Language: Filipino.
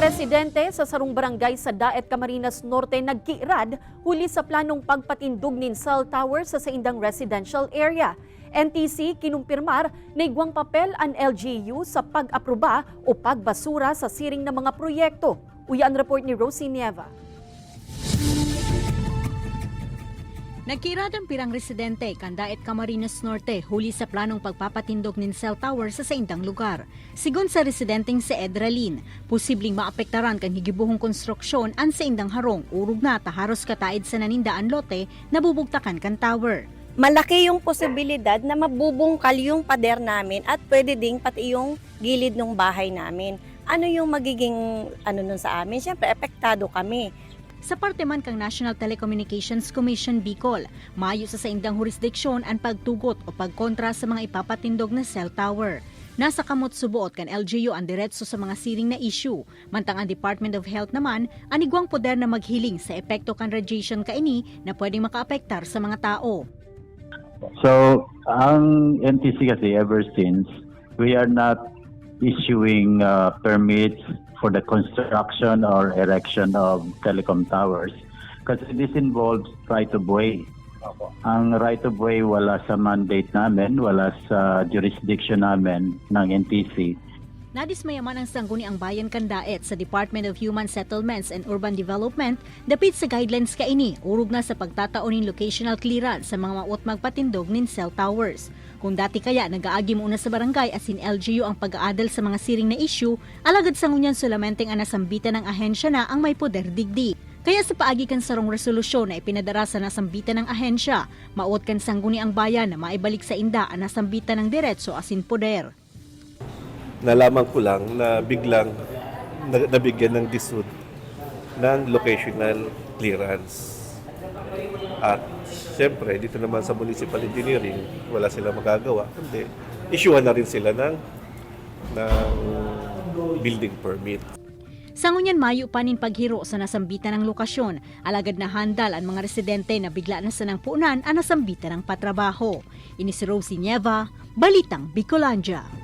Mga residente sa sarong barangay sa Daet, Camarines Norte nagkiirad huli sa planong pagpatindog nin cell tower sa saindang residential area. NTC kinumpirmar na igwang papel ang LGU sa pag-aproba o pagbasura sa siring ng mga proyekto. Uyan report ni Rosie Nieva. Nagkiirad ang pirang residente kan Daet, Camarines Norte huli sa planong pagpapatindog nin cell tower sa saindang lugar. Sigon sa residenteng si Edralin, posibleng maapektaran kang higibuhong konstruksyon ang saindang harong urog na taharos kataid sa nanindaan lote na bubugtakan kan tower. Malaki yung posibilidad na mabubungkal yung pader namin at pwede ding pati yung gilid ng bahay namin. Ano yung magiging nun sa amin? Siyempre, epektado kami. Sa parte man kang National Telecommunications Commission Bicol, maayo sa saindang jurisdiksyon ang pagtugot o pagkontra sa mga ipapatindog na cell tower. Nasa kamot subuot kan LGU ang diretso sa mga siring na issue, mantang ang Department of Health naman ang igwang poder na maghiling sa epekto kan radiation kaini na pwedeng makaapektar sa mga tao. So, ang NTC kasi ever since, we are not issuing permits for the construction or erection of telecom towers because this involves right-of-way. Ang right-of-way wala sa mandate namin, wala sa jurisdiction namin ng NTC. Nadismayaman ang sangguniang bayan kan Daet sa Department of Human Settlements and Urban Development dapit sa guidelines kaini urog na sa pagtataonin locational clearance sa mga maot magpatindog nin cell towers. Kung dati kaya nag-aagi muna sa barangay asin LGU ang pag-aadal sa mga siring na issue, alagad sa ngunyan solamenteng anasambitan ng ahensya na ang may poder digdi. Kaya sa paagi kan sarong resolusyon na ipinadara sa nasambitan ng ahensya, maot kan sangguniang bayan na maibalik sa inda ang nasambitan ng diretso asin poder. Nalaman ko lang na biglang nabigyan ng DSUD ng locational clearance. At siyempre, dito naman sa municipal engineering, wala silang magagawa. Kundi, issuean na rin sila ng building permit. Sa ngunyan mayo panin paghiro sa nasambitan ng lokasyon, alagad na handal ang mga residente na bigla na sa nang puunan ang nasambitan ng patrabaho. Ini si Rosie Nieva, Balitang Bicolandia.